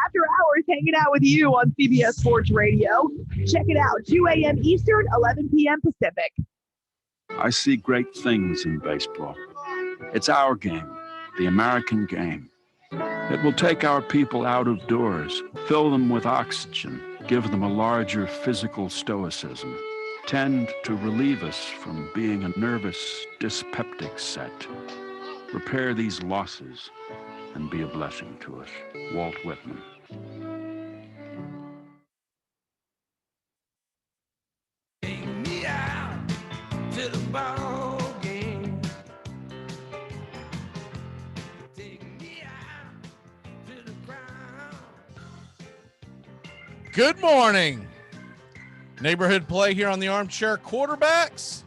After Hours hanging out with you on CBS Sports Radio. Check it out, 2 a.m. Eastern, 11 p.m. Pacific. I see great things in baseball. It's our game, the American game. It will take our people out of doors, fill them with oxygen, give them a larger physical stoicism, tend to relieve us from being a nervous, dyspeptic set, repair these losses, and be a blessing to us. Walt Whitman. Take me out to the ball game. Take me out to the ground. Good morning. Neighborhood play here on the Armchair Quarterbacks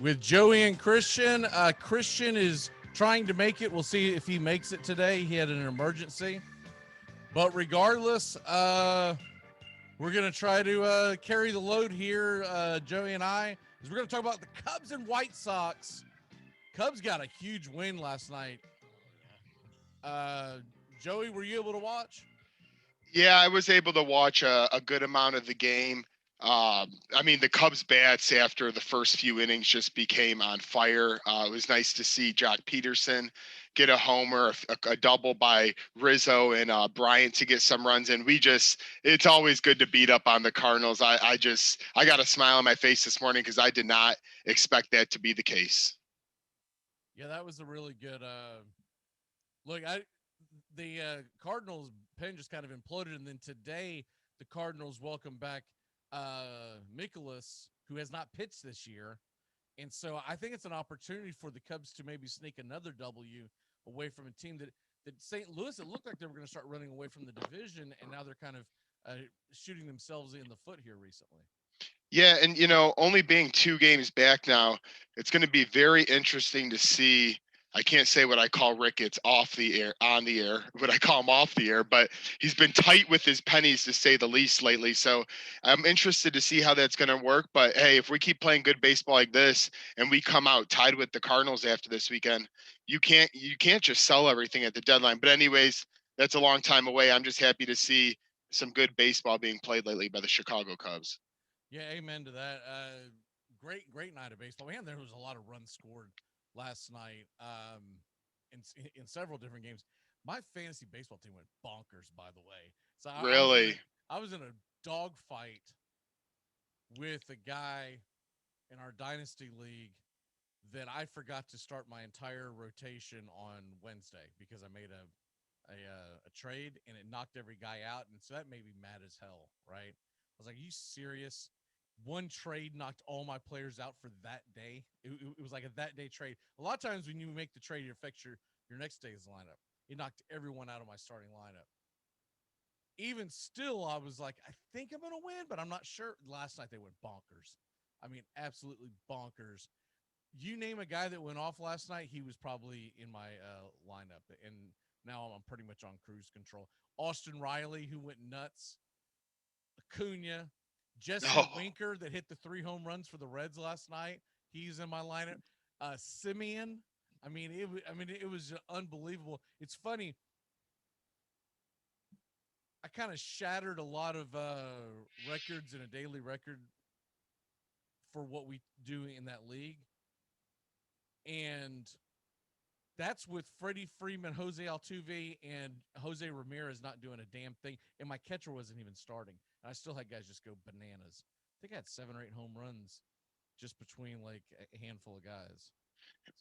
with Joey and Christian. Christian is trying to make it. We'll see if he makes it today. He had an emergency. But regardless, we're going to try to carry the load here, Joey and I, because we're going to talk about the Cubs and White Sox. Cubs got a huge win last night. Joey, were you able to watch? Yeah, I was able to watch a good amount of the game. I mean, the Cubs bats after the first few innings just became on fire. It was nice to see Jock Peterson get a homer, a double by Rizzo and Bryant to get some runs in. It's always good to beat up on the Cardinals. I got a smile on my face this morning because I did not expect that to be the case. Yeah, that was a really good look. The Cardinals pen just kind of imploded, and then today the Cardinals welcome back Mikolas, who has not pitched this year, and so I think it's an opportunity for the Cubs to maybe sneak another W away from a team that St. Louis, it looked like they were going to start running away from the division, and now they're kind of shooting themselves in the foot here recently. Yeah, and only being 2 games back now, it's going to be very interesting to see. I can't say what I call Ricketts off the air, on the air, what I call him off the air, but he's been tight with his pennies to say the least lately. So I'm interested to see how that's going to work. But hey, if we keep playing good baseball like this and we come out tied with the Cardinals after this weekend, you can't just sell everything at the deadline. But anyways, that's a long time away. I'm just happy to see some good baseball being played lately by the Chicago Cubs. Yeah, amen to that. Great night of baseball. Man, there was a lot of runs scored last night in several different games. My fantasy baseball team went bonkers, by the way. So Really? I was in a dog fight with a guy in our dynasty league that I forgot to start my entire rotation on Wednesday because I made a trade and it knocked every guy out, and so that made me mad as hell, right? I was like, "Are you serious? One trade knocked all my players out for that day." It was like a that day trade. A lot of times when you make the trade, it affects your next day's lineup. It knocked everyone out of my starting lineup. Even still, I was like, I think I'm going to win, but I'm not sure. Last night they went bonkers. I mean, absolutely bonkers. You name a guy that went off last night, he was probably in my lineup. And now I'm pretty much on cruise control. Austin Riley, who went nuts. Acuna. Jesse Winker that hit the 3 home runs for the Reds last night. He's in my lineup. Simeon. I mean, it was unbelievable. It's funny. I kind of shattered a lot of records in a daily record for what we do in that league. And that's with Freddie Freeman, Jose Altuve, and Jose Ramirez not doing a damn thing. And my catcher wasn't even starting. And I still had guys just go bananas. I think I had 7 or 8 home runs just between like a handful of guys.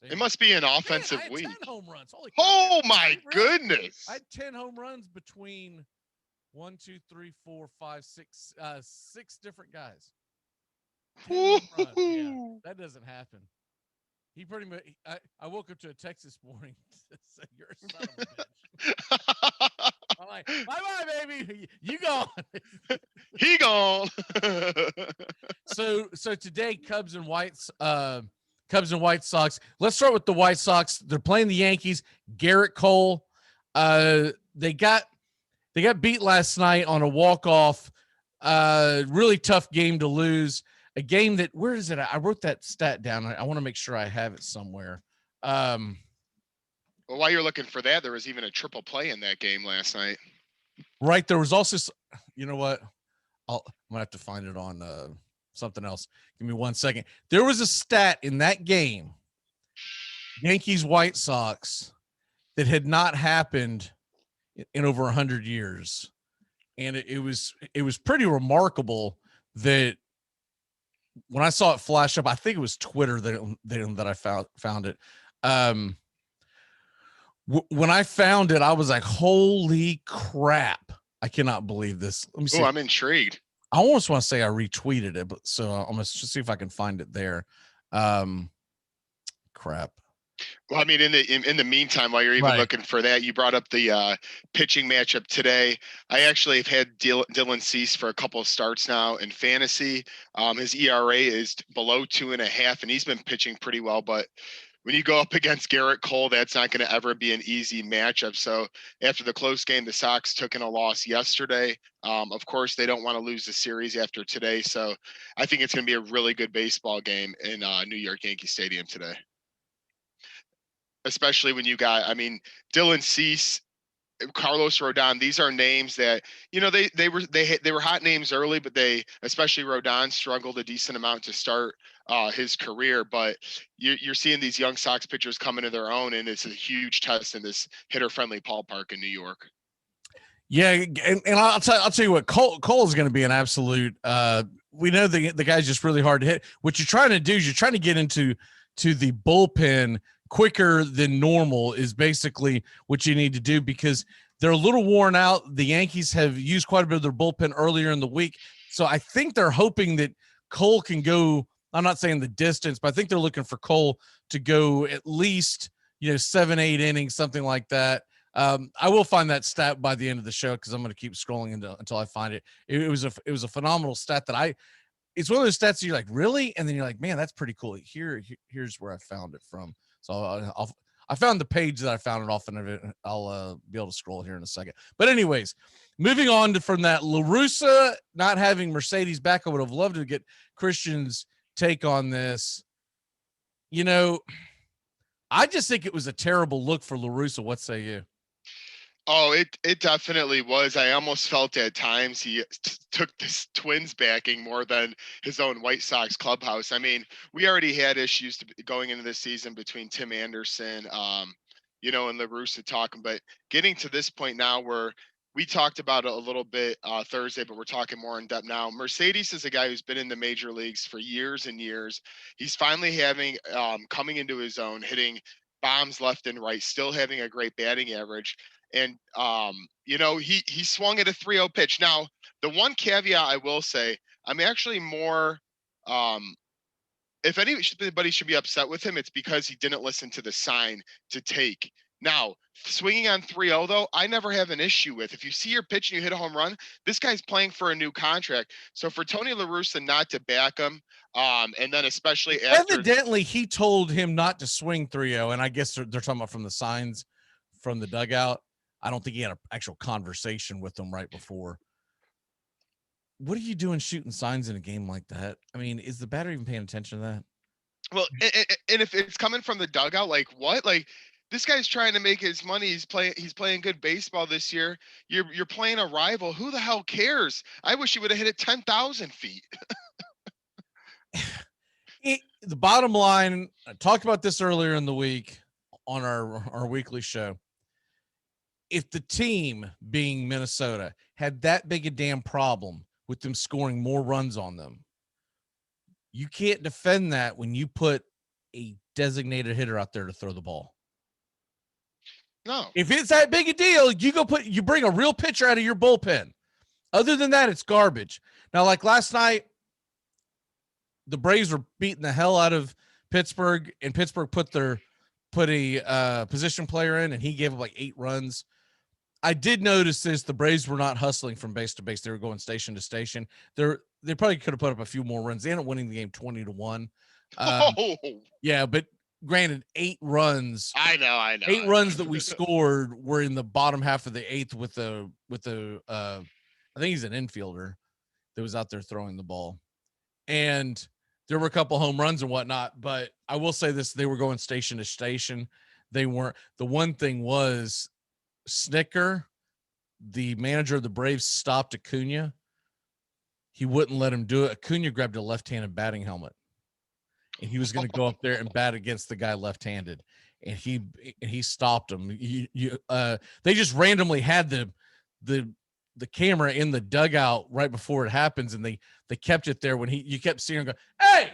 So, it must be an offensive I had week. 10 home runs. Holy oh my goodness. I had 10 home runs between 1, 2, 3, 4, 5, 6, 6 different guys. 10 home runs. Yeah, that doesn't happen. He pretty much. I woke up to a text this morning that said, "You're a son of a bitch." I'm like, "Bye, baby. You gone." He gone. So today, Cubs and White Sox. Let's start with the White Sox. They're playing the Yankees. Garrett Cole. They got beat last night on a walk-off. Really tough game to lose. A game that, where is it? I wrote that stat down. I want to make sure I have it somewhere. Well, while you're looking for that, there was even a triple play in that game last night. Right. There was also, you know what? I'm gonna have to find it on something else. Give me 1 second. There was a stat in that game, Yankees White Sox, that had not happened in over 100 years, and it was pretty remarkable that when I saw it flash up, I think it was Twitter that I found it. When I found it, I was like, "Holy crap! I cannot believe this." Let me see. Oh, I'm intrigued. I almost want to say I retweeted it, but so I'm gonna just see if I can find it there. Crap. Well, I mean, in the meantime, while you're even Right. looking for that, you brought up the pitching matchup today. I actually have had Dylan Cease for a couple of starts now in fantasy. His ERA is below 2.5, and he's been pitching pretty well. But when you go up against Garrett Cole, that's not going to ever be an easy matchup. So after the close game, the Sox took in a loss yesterday. Of course, they don't want to lose the series after today. So I think it's going to be a really good baseball game in New York Yankee Stadium today. Especially when you got, I mean, Dylan Cease, Carlos Rodon. These are names that, you know, they were hot names early, but they, especially Rodon, struggled a decent amount to start his career. But you're seeing these young Sox pitchers come into their own, and it's a huge test in this hitter-friendly ballpark in New York. Yeah, and I'll tell you what, Cole is going to be an absolute. We know the guy's just really hard to hit. What you're trying to do is you're trying to get into the bullpen quicker than normal is basically what you need to do, because they're a little worn out. The Yankees have used quite a bit of their bullpen earlier in the week. So I think they're hoping that Cole can go, I'm not saying the distance, but I think they're looking for Cole to go at least, 7-8 innings, something like that. I will find that stat by the end of the show, because I'm going to keep scrolling until I find it. It was a phenomenal stat it's one of those stats that you're like, really? And then you're like, man, that's pretty cool. Here's where I found it from. So I found the page that I found it off, and I'll be able to scroll here in a second. But anyways, moving on from that, La Russa not having Mercedes back, I would have loved to get Christian's take on this. I just think it was a terrible look for La Russa. What say you? Oh, it definitely was. I almost felt at times he took this Twins backing more than his own White Sox clubhouse. I mean, we already had issues going into this season between Tim Anderson, and La Russa talking, but getting to this point now where we talked about it a little bit Thursday, but we're talking more in depth now. Mercedes is a guy who's been in the major leagues for years and years. He's finally having coming into his own, hitting bombs left and right, still having a great batting average. And he swung at a 3-0 pitch. Now, the one caveat I will say, I'm actually more if anybody should be upset with him, it's because he didn't listen to the sign to take. Now, swinging on 3-0 though, I never have an issue with. If you see your pitch and you hit a home run, this guy's playing for a new contract. So for Tony La Russa not to back him, and then especially after, evidently he told him not to swing 3-0, and I guess they're talking about from the signs from the dugout. I don't think he had an actual conversation with them right before. What are you doing shooting signs in a game like that? I mean, is the batter even paying attention to that? well, and if it's coming from the dugout, like what? Like this guy's trying to make his money. He's playing good baseball this year. You're playing a rival. Who the hell cares? I wish he would have hit it 10,000 feet. The bottom line, I talked about this earlier in the week on our weekly show. If the team, being Minnesota, had that big a damn problem with them scoring more runs on them, you can't defend that when you put a designated hitter out there to throw the ball. No. If it's that big a deal, you bring a real pitcher out of your bullpen. Other than that, it's garbage. Now, like last night, the Braves were beating the hell out of Pittsburgh, and Pittsburgh put a position player in, and he gave up like 8 runs. I did notice this. The Braves were not hustling from base to base. They were going station to station. They probably could have put up a few more runs. They ended up winning the game 20-1. Yeah, but granted, 8 runs. I know. 8 runs that we scored were in the bottom half of the 8th with the I think he's an infielder that was out there throwing the ball. And there were a couple home runs and whatnot, but I will say this, they were going station to station. They weren't. The one thing was Snicker the manager of the Braves stopped Acuna. He wouldn't let him do it. Acuna grabbed a left-handed batting helmet, and he was going to go up there and bat against the guy left-handed, and he stopped him. They just randomly had the camera in the dugout right before it happens, and they kept it there when you kept seeing him go, hey,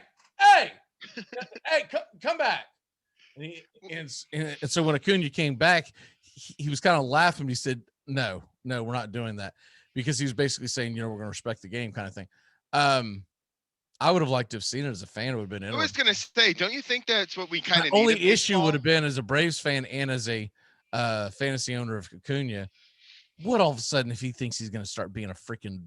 come back. And so when Acuna came back, he was kind of laughing. He said, no, we're not doing that, because he was basically saying, we're going to respect the game kind of thing. I would have liked to have seen it as a fan. It would have been I was going to say, don't you think that's what we kind of only issue would have been as a Braves fan and as a fantasy owner of Acuna. What all of a sudden if he thinks he's going to start being a freaking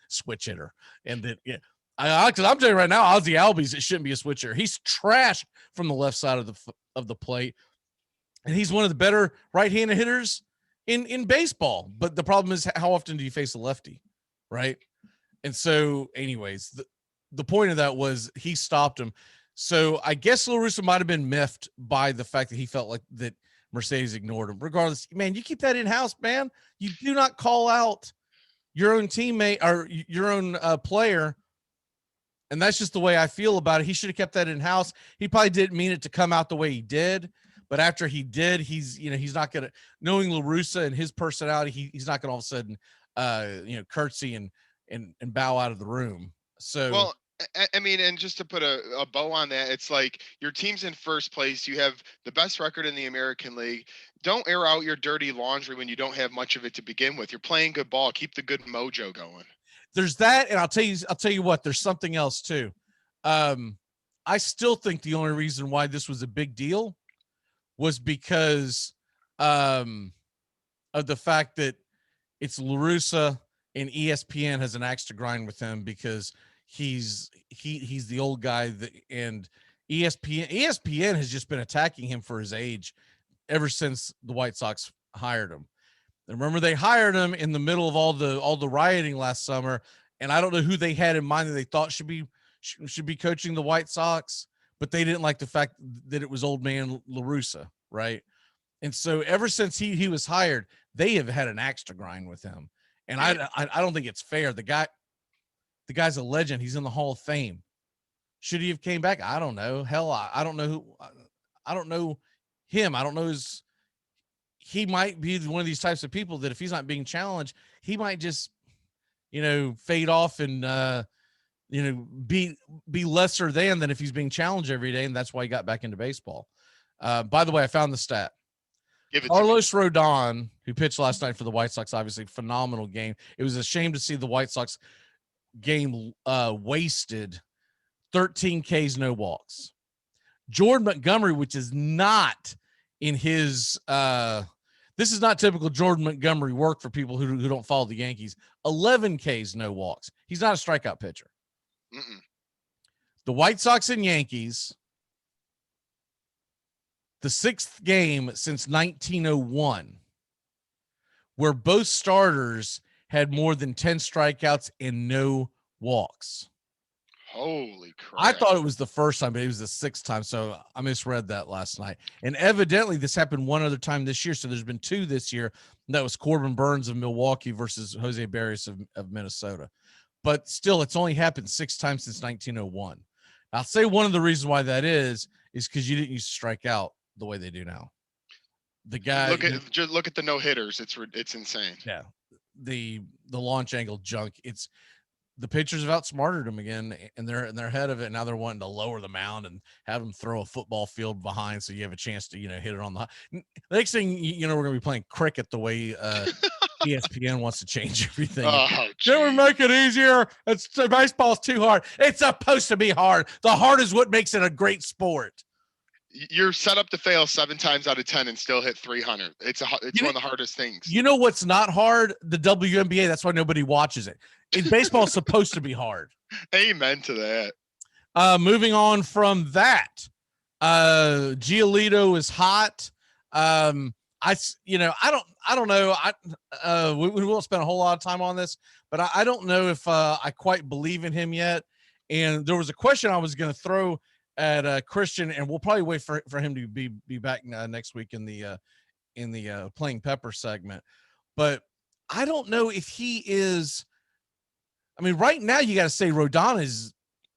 switch hitter? And then, because I'm telling you right now, Ozzie Albies, it shouldn't be a switch hitter. He's trash from the left side of the plate, and he's one of the better right-handed hitters in baseball. But the problem is, how often do you face a lefty, right? And so, anyways, the point of that was he stopped him. So I guess La Russa might have been miffed by the fact that he felt like that Mercedes ignored him. Regardless, man, you keep that in-house, man. You do not call out your own teammate or your own player. And that's just the way I feel about it. He should have kept that in-house. He probably didn't mean it to come out the way he did, but after he did, he's not going to, knowing La Russa and his personality, he's not going to all of a sudden, curtsy and bow out of the room. So, well, I mean, and just to put a bow on that, it's like your team's in first place. You have the best record in the American League. Don't air out your dirty laundry when you don't have much of it to begin with. You're playing good ball. Keep the good mojo going. There's that, and I'll tell you what. There's something else too. I still think the only reason why this was a big deal was because of the fact that it's La Russa and ESPN has an axe to grind with him, because he's the old guy and ESPN has just been attacking him for his age ever since the White Sox hired him. And remember, they hired him in the middle of all the rioting last summer, and I don't know who they had in mind that they thought should be coaching the White Sox, but they didn't like the fact that it was old man La Russa, right? And so ever since he was hired, they have had an axe to grind with him. And I don't think it's fair. The guy's a legend. He's in the Hall of Fame. Should he have came back? I don't know. Hell, I don't know I don't know him. I don't know he might be one of these types of people that if he's not being challenged, he might just, fade off and, be lesser than if he's being challenged every day. And that's why he got back into baseball. By the way, I found the stat. Carlos Rodon, who pitched last night for the White Sox, obviously phenomenal game. It was a shame to see the White Sox game wasted. 13 Ks, no walks. Jordan Montgomery, which is not in his this is not typical Jordan Montgomery work for people who don't follow the Yankees. 11 Ks, no walks. He's not a strikeout pitcher. The White Sox and Yankees, the 6th game since 1901, where both starters had more than 10 strikeouts and no walks. Holy crap. I thought it was the first time, but it was the 6th time. So I misread that last night. And evidently this happened one other time this year. So there's been 2 this year. And that was Corbin Burns of Milwaukee versus Jose Barrios of Minnesota. But still, it's only happened 6 times since 1901. I'll say one of the reasons why that is because you didn't used to strike out the way they do now. The guy look at the no hitters. It's insane. Yeah. The launch angle junk. It's the pitchers have outsmarted them again, and they're ahead of it. Now they're wanting to lower the mound and have them throw a football field behind, so you have a chance to hit it on the. Next thing we're going to be playing cricket the way ESPN wants to change everything. Can we make it easier? Baseball's too hard. It's supposed to be hard. The hard is what makes it a great sport. You're set up to fail 7 times out of 10 and still hit 300. It's one of the hardest things. You know what's not hard? The WNBA. That's why nobody watches it. Baseball is supposed to be hard. Amen to that. Moving on from that, Giolito is hot. I don't know. We won't spend a whole lot of time on this, but I don't know if I quite believe in him yet. And there was a question I was going to throw at Christian, and we'll probably wait for him to be back next week in the Playing Pepper segment. But I don't know if he is. I mean, right now you got to say Rodon is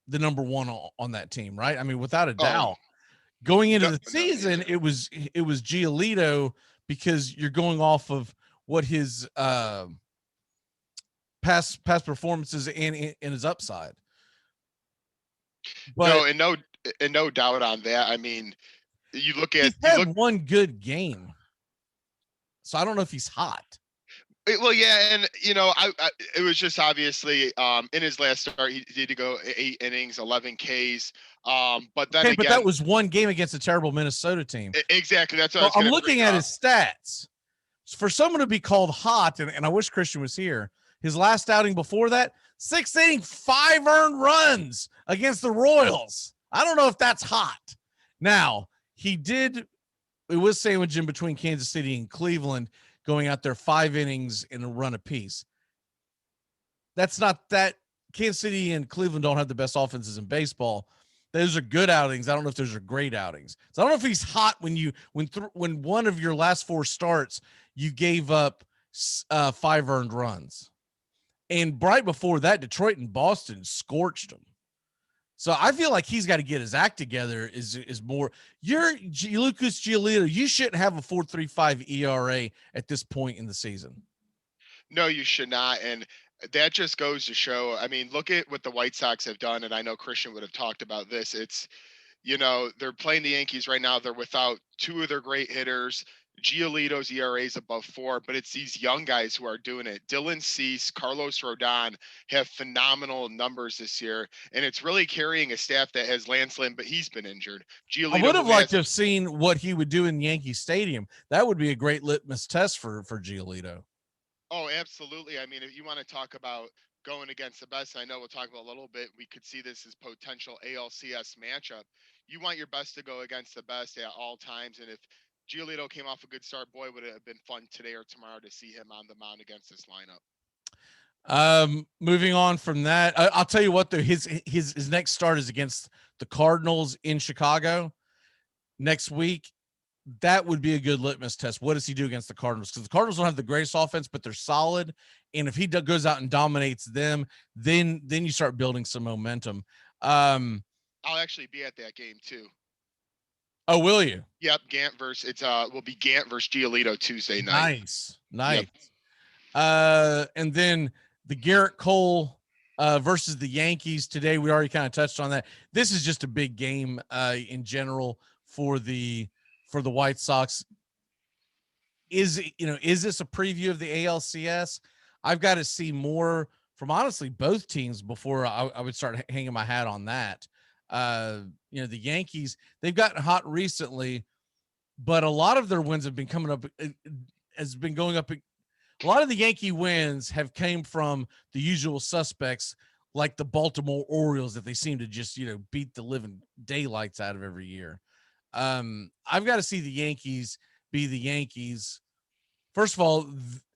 the number one on that team, right? I mean, without a doubt. Going into the season, it was GIOLITO, because you're going off of what his past performances and his upside. But no doubt on that. I mean, you look at one good game, so I don't know if he's hot. Well, yeah, and it was just obviously in his last start he did go 8 innings, 11 Ks. But then again, but that was one game against a terrible Minnesota team. Exactly, that's what I'm looking at his stats. For someone to be called hot, and I wish Christian was here. His last outing before that, 6 innings, 5 earned runs against the Royals. I don't know if that's hot. Now it was sandwiched between Kansas City and Cleveland, going out there 5 innings and a run apiece. That's not that. Kansas City and Cleveland don't have the best offenses in baseball. Those are good outings. I don't know if those are great outings. So I don't know if he's hot when one of your last 4 starts, you gave up 5 earned runs. And right before that, Detroit and Boston scorched him. So I feel like he's got to get his act together. Is more. You're Lucas Giolito. You shouldn't have a 4.35 ERA at this point in the season. No, you should not. And that just goes to show. I mean, look at what the White Sox have done. And I know Christian would have talked about this. It's, they're playing the Yankees right now. They're without 2 of their great hitters. Giolito's ERA is above 4, but it's these young guys who are doing it. Dylan Cease, Carlos Rodon have phenomenal numbers this year, and it's really carrying a staff that has Lance Lynn, but he's been injured. Giolito, I would have liked to have seen what he would do in Yankee Stadium. That would be a great litmus test for Giolito. Oh, absolutely. I mean, if you want to talk about going against the best, I know we'll talk about a little bit. We could see this as potential ALCS matchup. You want your best to go against the best at all times, and if Giolito came off a good start, boy, would it have been fun today or tomorrow to see him on the mound against this lineup. Moving on from that, I'll tell you what, though, his next start is against the Cardinals in Chicago next week. That would be a good litmus test. What does he do against the Cardinals? Because the Cardinals don't have the greatest offense, but they're solid. And if he goes out and dominates them, then you start building some momentum. I'll actually be at that game too. Oh, will you? Yep, Gant versus will be Gant versus Giolito Tuesday night. Nice. Yep. And then the Garrett Cole versus the Yankees today. We already kind of touched on that. This is just a big game in general for the White Sox. Is this a preview of the ALCS? I've got to see more from honestly both teams before I would start hanging my hat on that. The Yankees, they've gotten hot recently, but a lot of their wins have been coming up, has been going up. A lot of the Yankee wins have came from the usual suspects, like the Baltimore Orioles, that they seem to just, beat the living daylights out of every year. I've got to see the Yankees be the Yankees. First of all,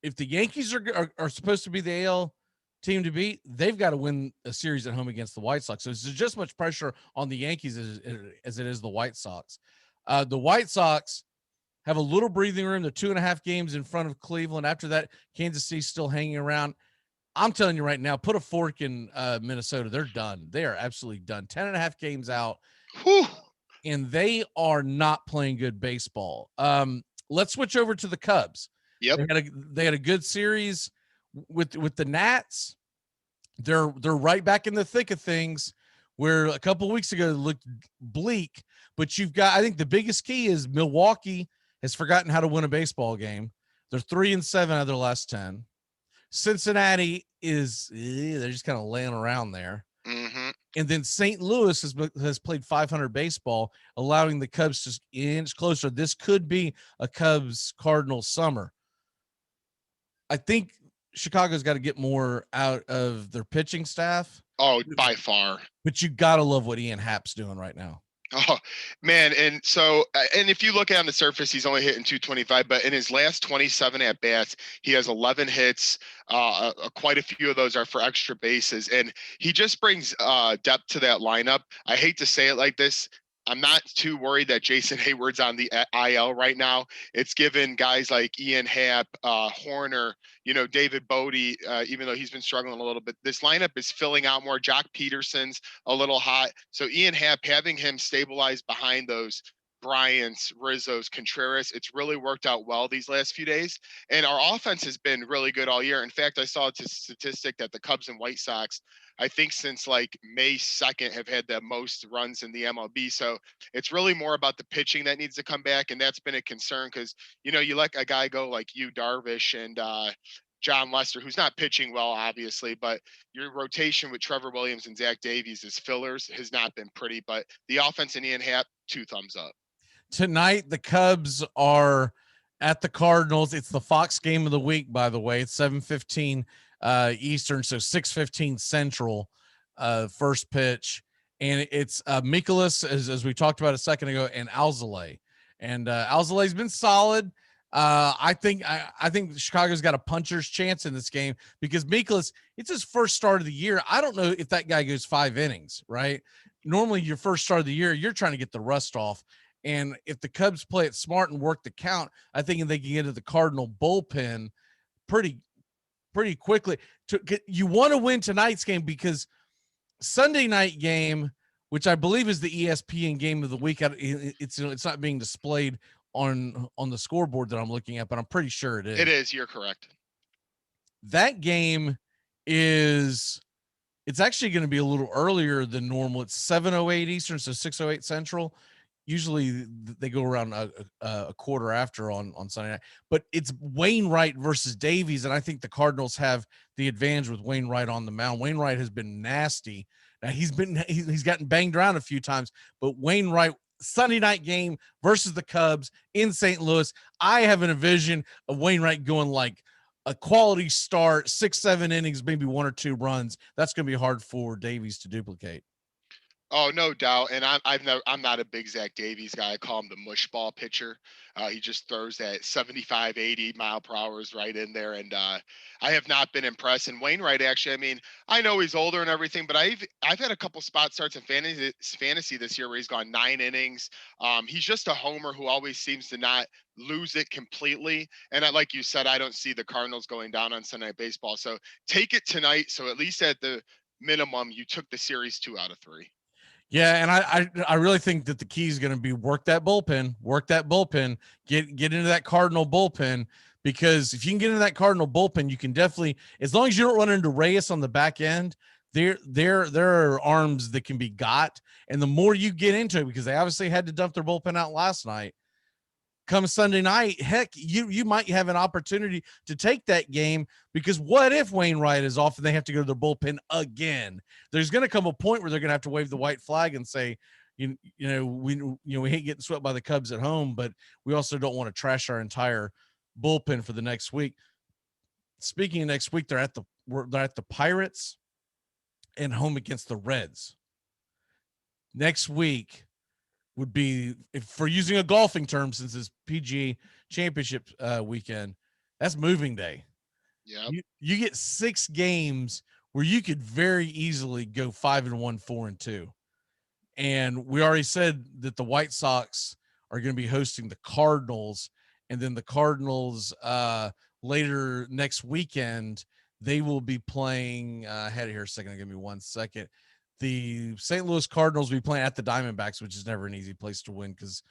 if the Yankees are supposed to be the AL team to beat, they've got to win a series at home against the White Sox. So there's just much pressure on the Yankees as it is the White Sox. The White Sox have a little breathing room. They're 2.5 games in front of Cleveland. After that, Kansas City's still hanging around. I'm telling you right now, put a fork in Minnesota. They're done. They are absolutely done. 10.5 games out. Whew. And they are not playing good baseball. Let's switch over to the Cubs. Yep. They had a good series with the Nats. They're right back in the thick of things, where a couple of weeks ago it looked bleak. But I think the biggest key is Milwaukee has forgotten how to win a baseball game. They're 3-7 out of their last 10. Cincinnati they're just kind of laying around there. Mm-hmm. And then St. Louis has played 500 baseball, allowing the Cubs to inch closer. This could be a Cubs-Cardinals summer. I think Chicago's got to get more out of their pitching staff. Oh, by far. But you got to love what Ian Happ's doing right now. Oh, man. And so, and if you look on the surface, he's only hitting 225, but in his last 27 at bats, he has 11 hits. Quite a few of those are for extra bases. And he just brings depth to that lineup. I hate to say it like this. I'm not too worried that Jason Hayward's on the IL right now. It's given guys like Ian Happ, Horner, David Bodie, even though he's been struggling a little bit. This lineup is filling out more. Jock Peterson's a little hot. So Ian Happ, having him stabilize behind those Bryant's, Rizzo's, Contreras, it's really worked out well these last few days. And our offense has been really good all year. In fact, I saw a statistic that the Cubs and White Sox, I think since like May 2nd, have had the most runs in the MLB. So it's really more about the pitching that needs to come back. And that's been a concern because, you let a guy go like you, Darvish, and John Lester, who's not pitching well, obviously, but your rotation with Trevor Williams and Zach Davies as fillers has not been pretty. But the offense and Ian Happ, 2 thumbs up. Tonight, the Cubs are at the Cardinals. It's the Fox game of the week, by the way. It's 7:15 Eastern, so 6:15 Central, first pitch. And it's Mikolas, as we talked about a second ago, and Alzolay. And Alzolay's been solid. I think Chicago's got a puncher's chance in this game because Mikolas, it's his first start of the year. I don't know if that guy goes 5 innings, right? Normally, your first start of the year, you're trying to get the rust off. And if the Cubs play it smart and work the count, I think they can get into the Cardinal bullpen pretty quickly. You want to win tonight's game because Sunday night game, which I believe is the ESPN game of the week, it's not being displayed on the scoreboard that I'm looking at, but I'm pretty sure it is. It is. You're correct. That game it's actually going to be a little earlier than normal. It's 7:08 Eastern, so 6:08 Central. Usually they go around a quarter after on Sunday night, but it's Wainwright versus Davies. And I think the Cardinals have the advantage with Wainwright on the mound. Wainwright has been nasty. Now he's gotten banged around a few times, but Wainwright Sunday night game versus the Cubs in St. Louis. I have a vision of Wainwright going like a quality start, 6-7 innings, maybe 1 or 2 runs. That's going to be hard for Davies to duplicate. Oh, no doubt. And I'm not a big Zach Davies guy. I call him the mush ball pitcher. He just throws that 75, 80 mile per hour right in there. And I have not been impressed. And Wainwright, actually, I mean, I know he's older and everything, but I've had a couple spot starts in fantasy this year where he's gone 9 innings. He's just a homer who always seems to not lose it completely. And like you said, I don't see the Cardinals going down on Sunday Night Baseball. So take it tonight. So at least at the minimum, you took the series 2 out of 3. Yeah, and I really think that the key is going to be work that bullpen, get into that Cardinal bullpen, because if you can get into that Cardinal bullpen, you can definitely, as long as you don't run into Reyes on the back end, there are arms that can be got. And the more you get into it, because they obviously had to dump their bullpen out last night, come Sunday night, heck, you might have an opportunity to take that game, because what if Wainwright is off and they have to go to their bullpen again? There's going to come a point where they're going to have to wave the white flag and say, we hate getting swept by the Cubs at home, but we also don't want to trash our entire bullpen for the next week. Speaking of next week, they're at the Pirates and home against the Reds. Next week would be, if for using a golfing term, since it's PGA Championship weekend, that's moving day. Yeah. You get 6 games where you could very easily go 5-1, 4-2. And we already said that the White Sox are going to be hosting the Cardinals, and then the Cardinals later next weekend, they will be playing, I had it here a second, give me 1 second. The St. Louis Cardinals will be playing at the Diamondbacks, which is never an easy place to win because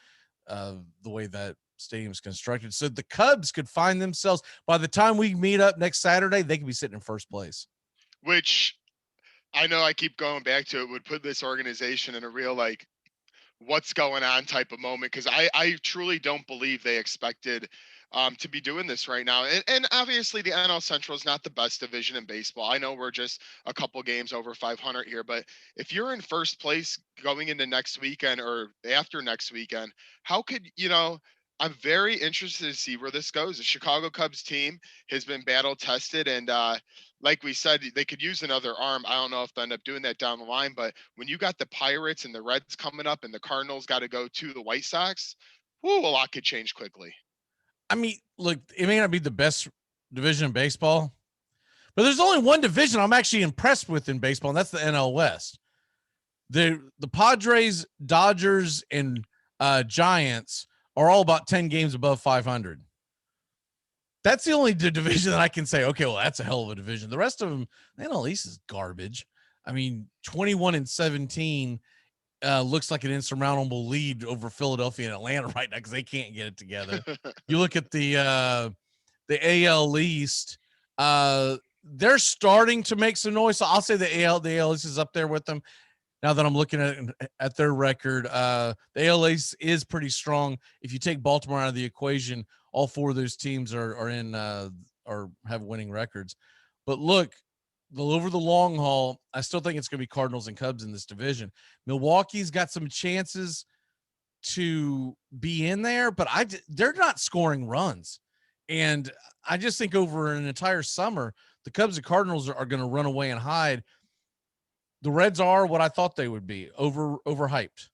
of the way that stadium is constructed. So the Cubs could find themselves, by the time we meet up next Saturday, they could be sitting in first place. Which I know I keep going back to, it would put this organization in a real, like, what's going on type of moment. Cause I truly don't believe they expected to be doing this right now. And obviously the NL Central is not the best division in baseball. I know we're just a couple games over 500 here, but if you're in first place going into next weekend or after next weekend, how could, I'm very interested to see where this goes. The Chicago Cubs team has been battle tested, and like we said, they could use another arm. I don't know if they'll end up doing that down the line, but when you got the Pirates and the Reds coming up and the Cardinals got to go to the White Sox, a lot could change quickly. I mean, look, it may not be the best division in baseball, but there's only one division I'm actually impressed with in baseball, and that's the NL West. The Padres, Dodgers, and Giants are all about 10 games above 500. That's the only division that I can say, okay, well, that's a hell of a division. The rest of them, the NL East is garbage. I mean, 21-17 looks like an insurmountable lead over Philadelphia and Atlanta right now because they can't get it together. You look at the AL East, they're starting to make some noise. So I'll say the AL East is up there with them. Now that I'm looking at their record, the AL East is pretty strong. If you take Baltimore out of the equation, all four of those teams are in or have winning records. But look, over the long haul, I still think it's going to be Cardinals and Cubs in this division. Milwaukee's got some chances to be in there, but they're not scoring runs. And I just think over an entire summer, the Cubs and Cardinals are going to run away and hide. The Reds are what I thought they would be, overhyped.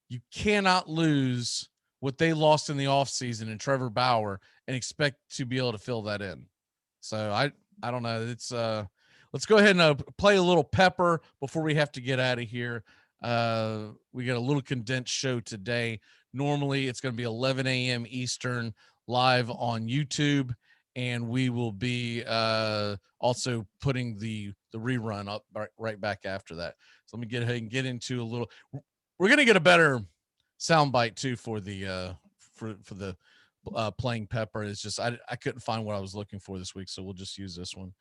You cannot lose what they lost in the offseason in Trevor Bauer and expect to be able to fill that in. So I don't know. It's let's go ahead and play a little pepper before we have to get out of here. We got a little condensed show today. Normally it's going to be 11 a.m. Eastern live on YouTube, and we will be also putting the rerun up right back after that. So let me get ahead and get into a little. We're going to get a better soundbite too for the playing pepper. It's just I couldn't find what I was looking for this week, so we'll just use this one.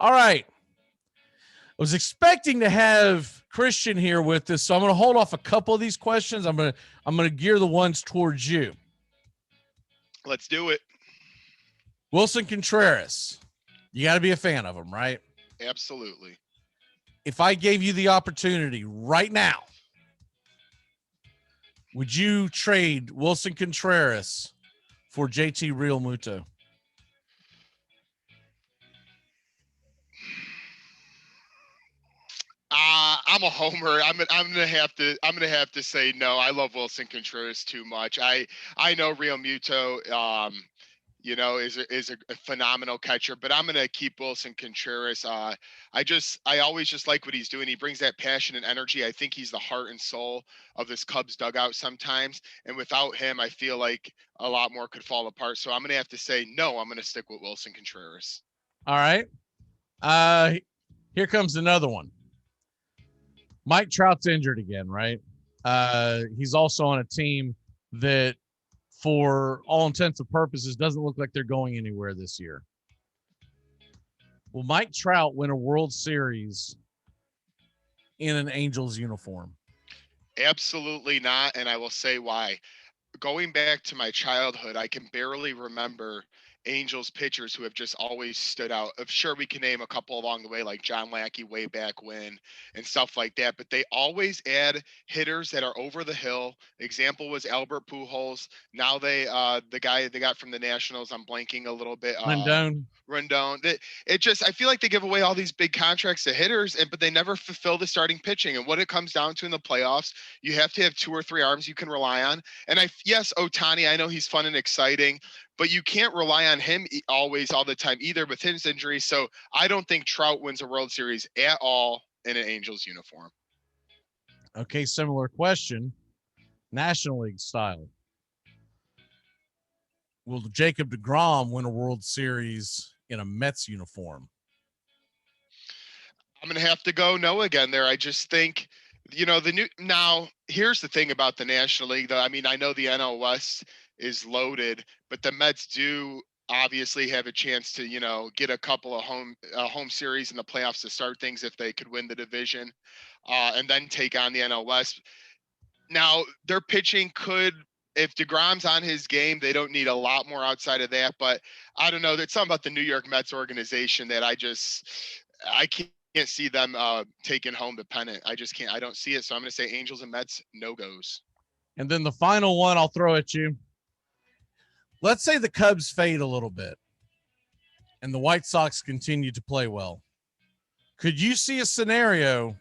All right. I was expecting to have Christian here with us, so I'm going to hold off a couple of these questions. I'm going to gear the ones towards you. Let's do it. Wilson Contreras. You got to be a fan of him, right? Absolutely. If I gave you the opportunity right now, would you trade Wilson Contreras for JT Realmuto? I'm a homer. I'm gonna have to say no. I love Wilson Contreras too much. I know Realmuto is a phenomenal catcher, but I'm gonna keep Wilson Contreras. I always just like what he's doing. He brings that passion and energy. I think he's the heart and soul of this Cubs dugout sometimes. And without him, I feel like a lot more could fall apart. So I'm gonna have to say no. I'm gonna stick with Wilson Contreras. All right. Here comes another one. Mike Trout's injured again, right? He's also on a team that, for all intents and purposes, doesn't look like they're going anywhere this year. Will Mike Trout win a World Series in an Angels uniform? Absolutely not, and I will say why. Going back to my childhood, I can barely remember Angels pitchers who have just always stood out. Sure, we can name a couple along the way, like John Lackey way back when and stuff like that, but they always add hitters that are over the hill. Example was Albert Pujols. Now the guy they got from the Nationals, I'm blanking a little bit. Rendon. I feel like they give away all these big contracts to hitters, but they never fulfill the starting pitching. And what it comes down to in the playoffs, you have to have 2 or 3 arms you can rely on. And yes, Ohtani, I know he's fun and exciting, but you can't rely on him always all the time either with his injuries. So I don't think Trout wins a World Series at all in an Angels uniform. Okay, similar question. National League style. Will Jacob deGrom win a World Series in a Mets uniform? I'm going to have to go no again there. I just think, now here's the thing about the National League, though. I mean, I know the NL West is loaded, but the Mets do obviously have a chance to, get a couple of home series in the playoffs to start things if they could win the division, and then take on the NL West. Now, their pitching could, if DeGrom's on his game, they don't need a lot more outside of that. But I don't know. There's something about the New York Mets organization that I can't see them taking home the pennant. I just can't. I don't see it. So I'm going to say Angels and Mets, no goes. And then the final one I'll throw at you. Let's say the Cubs fade a little bit and the White Sox continue to play well. Could you see a scenario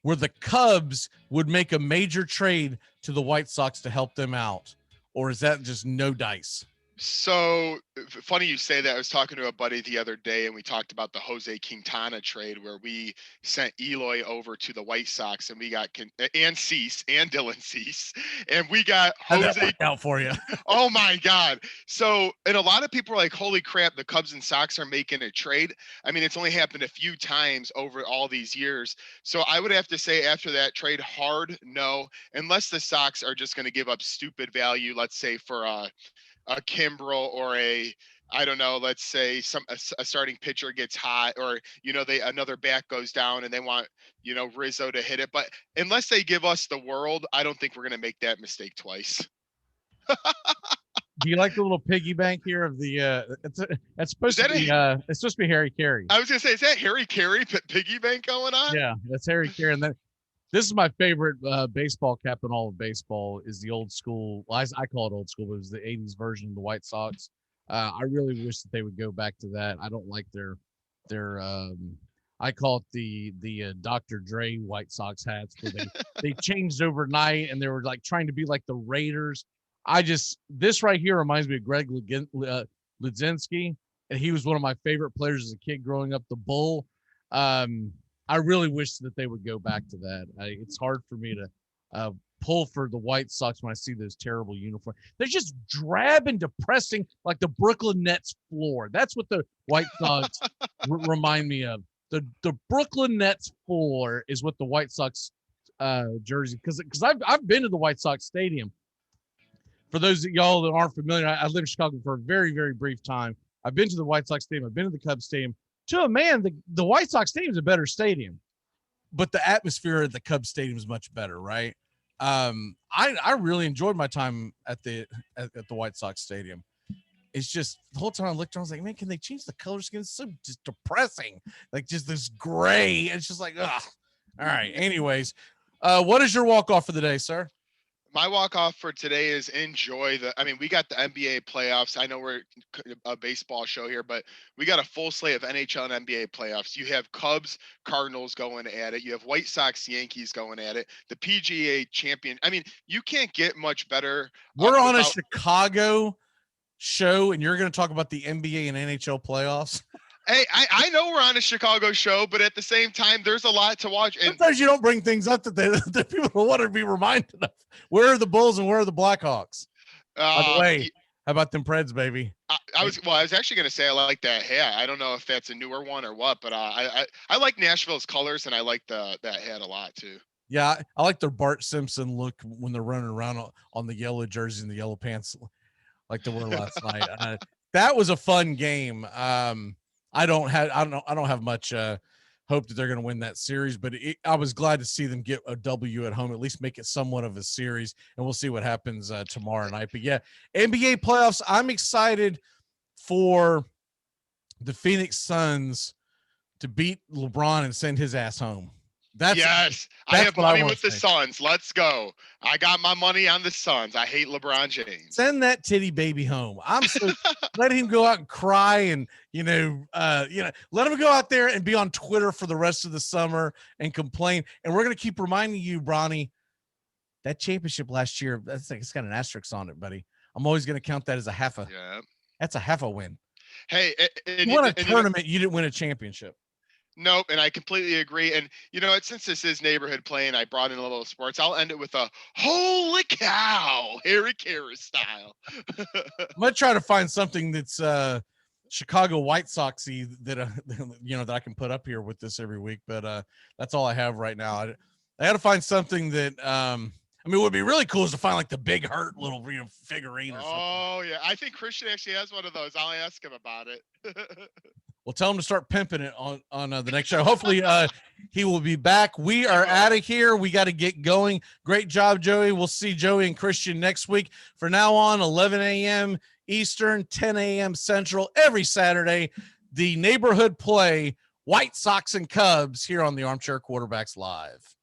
where the Cubs would make a major trade to the White Sox to help them out? Or is that just no dice? So funny you say that. I was talking to a buddy the other day, and we talked about the Jose Quintana trade where we sent Eloy over to the White Sox, and we got and Cease and Dylan Cease, and we got How'd that Jose. work out for you? Oh my God! So, and a lot of people are like, "Holy crap! The Cubs and Sox are making a trade." I mean, it's only happened a few times over all these years. So I would have to say after that trade, hard no, unless the Sox are just going to give up stupid value. Let's say for a Kimbrel or a, I don't know, let's say a starting pitcher gets hot, or they another bat goes down and they want Rizzo to hit it. But unless they give us the world, I don't think we're gonna make that mistake twice. Do you like the little piggy bank here of the? It's supposed Is to that be. It's supposed to be Harry Carey. I was gonna say, is that Harry Carey piggy bank going on? Yeah, that's Harry Carey. And then this is my favorite baseball cap in all of baseball is the old school. Well, I call it old school, but it was the '80s version of the White Sox. I really wish that they would go back to that. I don't like their I call it the Dr. Dre White Sox hats where they changed overnight and they were like trying to be like the Raiders. This right here reminds me of Greg Ludzinski, and he was one of my favorite players as a kid growing up, the Bull. I really wish that they would go back to that. It's hard for me to pull for the White Sox when I see those terrible uniforms. They're just drab and depressing, like the Brooklyn Nets floor. That's what the White Sox remind me of. The Brooklyn Nets floor is what the White Sox jersey, because I've been to the White Sox stadium. For those of y'all that aren't familiar, I lived in Chicago for a very, very brief time. I've been to the White Sox stadium. I've been to the Cubs stadium. To a man, the White Sox stadium is a better stadium, but the atmosphere at the Cubs stadium is much better, right? I really enjoyed my time at the White Sox stadium. It's just the whole time I looked around, I was like, man, can they change the color scheme? It's so just depressing, like just this gray. It's just like, ugh. All right. Anyways, what is your walk off for the day, sir? My walk off for today is enjoy we got the NBA playoffs. I know we're a baseball show here, but we got a full slate of NHL and NBA playoffs. You have Cubs, Cardinals going at it. You have White Sox, Yankees going at it. The PGA champion. I mean, you can't get much better. We're on a Chicago show, and you're going to talk about the NBA and NHL playoffs. Hey, I know we're on a Chicago show, but at the same time, there's a lot to watch. And sometimes you don't bring things up that people want to be reminded of. Where are the Bulls and where are the Blackhawks? By the way, how about them Preds, baby? I was actually going to say I like that hat. I don't know if that's a newer one or what, but I like Nashville's colors, and I like that hat a lot too. Yeah, I like their Bart Simpson look when they're running around on the yellow jersey and the yellow pants, like they were last night. That was a fun game. I don't have much hope that they're going to win that series, but I was glad to see them get a W at home, at least make it somewhat of a series, and we'll see what happens tomorrow night. But yeah, NBA playoffs, I'm excited for the Phoenix Suns to beat LeBron and send his ass home. Yes, I have money with the Suns. Let's go. I got my money on the Suns. I hate LeBron James. Send that titty baby home. I'm so let him go out and cry and let him go out there and be on Twitter for the rest of the summer and complain. And we're gonna keep reminding you, Bronny, that championship last year. It's got an asterisk on it, buddy. I'm always gonna count that as a half a. Yeah. That's a half a win. Hey, you won a tournament. You didn't win a championship. Nope, and I completely agree. And since this is neighborhood playing, I brought in a little sports. I'll end it with a holy cow, Harry Carey style. I'm gonna try to find something that's Chicago White Soxy that that I can put up here with this every week. But that's all I have right now. I got to find something that what would be really cool is to find like the Big Hurt little figurine or something. Oh yeah, I think Christian actually has one of those. I'll ask him about it. Well, tell him to start pimping it on the next show. Hopefully he will be back. We are out of here. We got to get going. Great job, Joey. We'll see Joey and Christian next week. For now on, 11 a.m. Eastern, 10 a.m. Central, every Saturday, the neighborhood play, White Sox and Cubs here on the Armchair Quarterbacks Live.